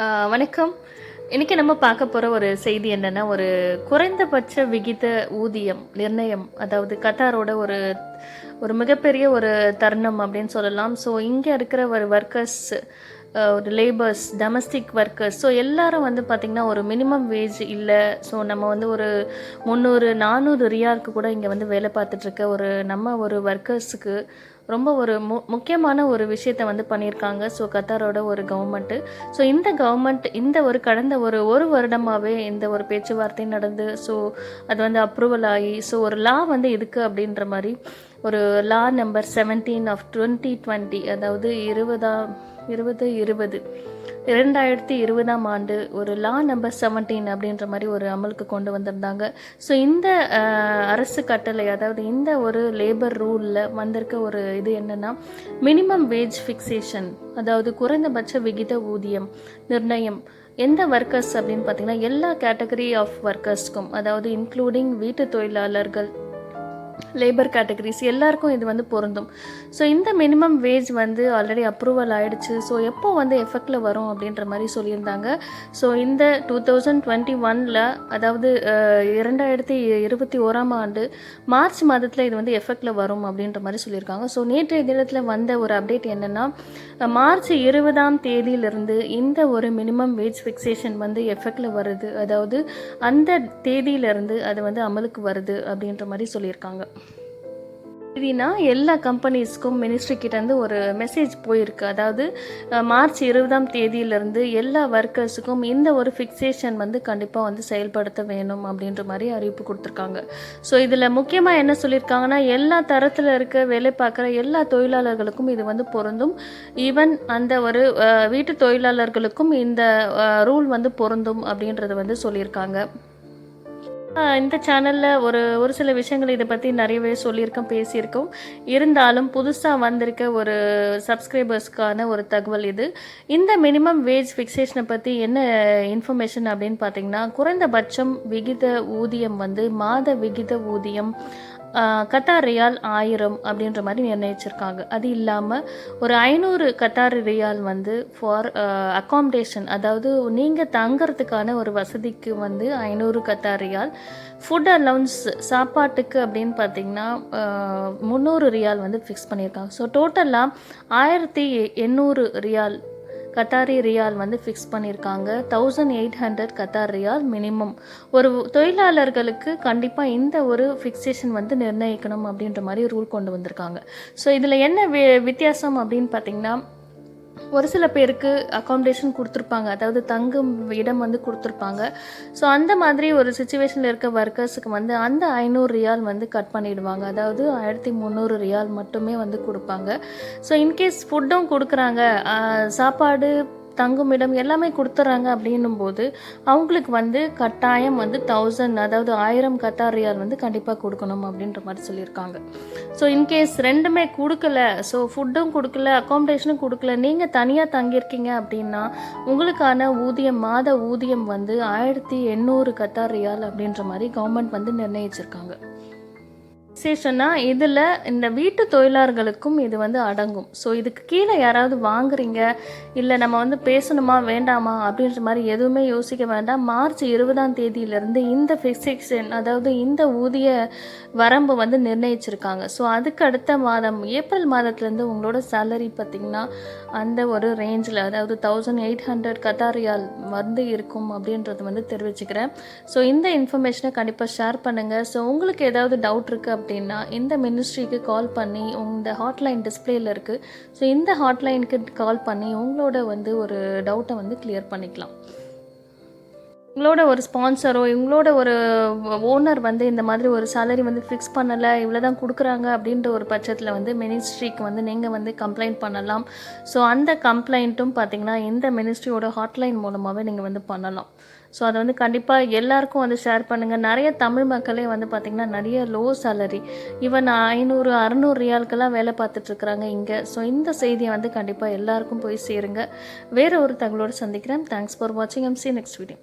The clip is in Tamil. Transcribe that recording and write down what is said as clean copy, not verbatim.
வணக்கம். இன்னைக்கு நம்ம பார்க்க போற ஒரு செய்தி என்னன்னா, ஒரு குறைந்தபட்ச விகித ஊதியம் நிர்ணயம். அதாவது கத்தாரோட ஒரு ஒரு மிகப்பெரிய ஒரு தருணம் அப்படின்னு சொல்லலாம். ஸோ இங்க இருக்கிற ஒரு வொர்க்கர்ஸ், ஒரு லேபர்ஸ், டொமஸ்டிக் வொர்க்கர்ஸ், ஸோ எல்லாரும் வந்து பார்த்திங்கன்னா ஒரு மினிமம் வேஜ் இல்லை. ஸோ நம்ம வந்து ஒரு 300-400 ரியாலுக்கு கூட இங்கே வந்து வேலை பார்த்துட்ருக்க நம்ம ஒரு வொர்க்கர்ஸுக்கு ரொம்ப ஒரு முக்கியமான ஒரு விஷயத்தை வந்து பண்ணியிருக்காங்க. ஸோ கத்தாரோட ஒரு கவர்மெண்ட்டு. ஸோ இந்த கவர்மெண்ட் இந்த கடந்த ஒரு வருடமாகவே இந்த ஒரு பேச்சுவார்த்தை நடந்து, ஸோ அது வந்து அப்ரூவல் ஆகி, ஸோ ஒரு லா வந்து இதுக்கு அப்படின்ற மாதிரி ஒரு லா நம்பர் 17 ஆஃப் 2020, அதாவது 2020 ஆண்டு ஒரு லா நம்பர் 17 அப்படின்ற மாதிரி ஒரு அமலுக்கு கொண்டு வந்திருந்தாங்க. ஸோ இந்த அரசு கட்டளை, அதாவது இந்த ஒரு லேபர் ரூலில் வந்திருக்க ஒரு இது என்னென்னா, மினிமம் வேஜ் ஃபிக்சேஷன், அதாவது குறைந்தபட்ச விகித ஊதியம் நிர்ணயம். எந்த ஒர்க்கர்ஸ் அப்படின்னு பார்த்தீங்கன்னா, எல்லா கேட்டகரி ஆஃப் ஒர்க்கர்ஸ்க்கும், அதாவது இன்க்ளூடிங் வீட்டு தொழிலாளர்கள், லேபர் கேட்டகரிஸ் எல்லாருக்கும் இது வந்து பொருந்தும். ஸோ இந்த மினிமம் வேஜ் வந்து ஆல்ரெடி அப்ரூவல் ஆகிடுச்சு. ஸோ எப்போ வந்து எஃபெக்டில் வரும் அப்படின்ற மாதிரி சொல்லியிருந்தாங்க. ஸோ இந்த 2021, அதாவது 2021 ஆண்டு மார்ச் மாதத்தில் இது வந்து எஃபெக்டில் வரும் அப்படின்ற மாதிரி சொல்லியிருக்காங்க. ஸோ நேற்றைய தினத்தில் வந்த ஒரு அப்டேட் என்னென்னா, மார்ச் 20 இந்த ஒரு மினிமம் வேஜ் ஃபிக்சேஷன் வந்து எஃபெக்டில் வருது. அதாவது அந்த தேதியிலிருந்து அது வந்து அமலுக்கு வருது அப்படின்ற மாதிரி சொல்லியிருக்காங்க. இதுனா எல்லா கம்பெனிஸ்க்கும் மினிஸ்ட்ரி கிட்டேருந்து ஒரு மெசேஜ் போயிருக்கு. அதாவது மார்ச் 20 எல்லா ஒர்க்கர்ஸுக்கும் இந்த ஒரு ஃபிக்சேஷன் வந்து கண்டிப்பாக வந்து செயல்படுத்த வேணும் அப்படின்ற மாதிரி அறிவிப்பு கொடுத்துருக்காங்க. ஸோ இதில் முக்கியமாக என்ன சொல்லியிருக்காங்கன்னா, எல்லா தரத்தில் இருக்க வேலை பார்க்குற எல்லா தொழிலாளர்களுக்கும் இது வந்து பொருந்தும். ஈவன் அந்த ஒரு வீட்டு தொழிலாளர்களுக்கும் இந்த ரூல் வந்து பொருந்தும் அப்படின்றத வந்து சொல்லியிருக்காங்க. இந்த சேனலில் ஒரு சில விஷயங்கள் இதை பற்றி நிறையவே சொல்லியிருக்கோம், பேசியிருக்கோம். இருந்தாலும் புதுசாக வந்திருக்க ஒரு சப்ஸ்கிரைபர்ஸ்க்கான ஒரு தகவல் இது. இந்த மினிமம் வேஜ் ஃபிக்சேஷனை பற்றி என்ன இன்ஃபர்மேஷன் அப்படின்னு பார்த்தீங்கன்னா, குறைந்தபட்சம் விகித ஊதியம் வந்து மாத விகித ஊதியம் கத்தார் ரியால் 1000 அப்படின்ற மாதிரி நிர்ணயிச்சிருக்காங்க. அது இல்லாமல் ஒரு 500 கத்தார் ரியால் வந்து ஃபார் அக்காமடேஷன், அதாவது நீங்கள் தங்கிறதுக்கான ஒரு வசதிக்கு வந்து 500 கத்தார் ரியால். ஃபுட் அலவுன்ஸ், சாப்பாட்டுக்கு அப்படின்னு பார்த்தீங்கன்னா 300 ரியால் வந்து ஃபிக்ஸ் பண்ணியிருக்காங்க. ஸோ டோட்டலாக 1800 ரியால் கத்தாரி ரியால் வந்து ஃபிக்ஸ் பண்ணியிருக்காங்க. 1800 கத்தார் ரியால் மினிமம். ஒரு தொழிலாளர்களுக்கு கண்டிப்பாக இந்த ஒரு ஃபிக்சேஷன் வந்து நிர்ணயிக்கணும் அப்படின்ற மாதிரி ரூல் கொண்டு வந்திருக்காங்க. ஸோ இதில் என்ன வித்தியாசம் அப்படின்னு பார்த்தீங்கன்னா, ஒரு சில பேருக்கு அக்காமடேஷன் கொடுத்துருப்பாங்க, அதாவது தங்கும் இடம் வந்து கொடுத்துருப்பாங்க. ஸோ அந்த மாதிரி ஒரு சுச்சுவேஷனில் இருக்க ஒர்க்கர்ஸுக்கு வந்து அந்த 500 ரியால் வந்து கட் பண்ணிவிடுவாங்க. அதாவது 1300 ரியால் மட்டுமே வந்து கொடுப்பாங்க. ஸோ இன்கேஸ் ஃபுட்டும் கொடுக்குறாங்க, சாப்பாடு, தங்குமிடம் எல்லாமே கொடுத்துட்றாங்க அப்படின்னும் போது அவங்களுக்கு வந்து கட்டாயம் வந்து 1000, அதாவது 1000 கத்தார் ரியால் வந்து கண்டிப்பாக கொடுக்கணும் அப்படின்ற மாதிரி சொல்லியிருக்காங்க. ஸோ இன்கேஸ் ரெண்டுமே கொடுக்கல, ஸோ ஃபுட்டும் கொடுக்கல, அக்காமடேஷனும் கொடுக்கல, நீங்கள் தனியாக தங்கியிருக்கீங்க அப்படின்னா உங்களுக்கான ஊதியம், மாத ஊதியம் வந்து 1800 கத்தார் ரியால் அப்படின்ற மாதிரி கவர்மெண்ட் வந்து நிர்ணயிச்சிருக்காங்க. விசேஷம்னா இதில் இந்த வீட்டு தொழிலாளர்களுக்கும் இது வந்து அடங்கும். ஸோ இதுக்கு கீழே யாராவது வாங்குறீங்க, இல்லை நம்ம வந்து பேசணுமா வேண்டாமா அப்படின்ற மாதிரி எதுவுமே யோசிக்க வேண்டாம். மார்ச் 20 இந்த ஃபிக்சேஷன், அதாவது இந்த ஊதிய வரம்பு வந்து நிர்ணயிச்சிருக்காங்க. ஸோ அதுக்கு அடுத்த மாதம் ஏப்ரல் மாதத்துலேருந்து உங்களோட சேலரி பார்த்திங்கன்னா அந்த ஒரு ரேஞ்சில், அதாவது 1800 கத்தார் ரியால் வந்து இருக்கும் அப்படின்றது வந்து தெரிவிச்சுக்கிறேன். ஸோ இந்த இன்ஃபர்மேஷனை கண்டிப்பாக ஷேர் பண்ணுங்கள். ஸோ உங்களுக்கு ஏதாவது டவுட் இருக்குது அப்படின்னா இந்த மினிஸ்ட்ரிக்கு கால் பண்ணி, இந்த ஹாட்லைன் டிஸ்பிளேல இருக்குது. ஸோ இந்த ஹாட்லைனுக்கு கால் பண்ணி உங்களோட வந்து ஒரு டவுட்டை வந்து கிளியர் பண்ணிக்கலாம். உங்களோட ஒரு ஸ்பான்சரோ, இவங்களோட ஒரு ஓனர் வந்து இந்த மாதிரி ஒரு சேலரி வந்து ஃபிக்ஸ் பண்ணலை, இவ்வளோ தான் கொடுக்குறாங்க அப்படின்ற ஒரு பட்சத்தில் வந்து மினிஸ்ட்ரிக்கு வந்து நீங்கள் வந்து கம்ப்ளைண்ட் பண்ணலாம். ஸோ அந்த கம்ப்ளைண்ட்டும் பார்த்திங்கன்னா இந்த மினிஸ்ட்ரியோட ஹாட்லைன் மூலமாகவே நீங்கள் வந்து பண்ணலாம். ஸோ அதை வந்து கண்டிப்பாக எல்லாருக்கும் வந்து ஷேர் பண்ணுங்கள். நிறைய தமிழ் மக்களே வந்து பார்த்திங்கன்னா நிறைய லோ சேலரி, ஈவன் 500-600 ரியாலுக்கெல்லாம் வேலை பார்த்துட்ருக்குறாங்க இங்கே. ஸோ இந்த செய்தியை வந்து கண்டிப்பாக எல்லாருக்கும் போய் சேருங்க. வேறு ஒரு தகவலோடு சந்திக்கிறேன். தேங்க்ஸ் ஃபார் வாட்சிங். see you next video.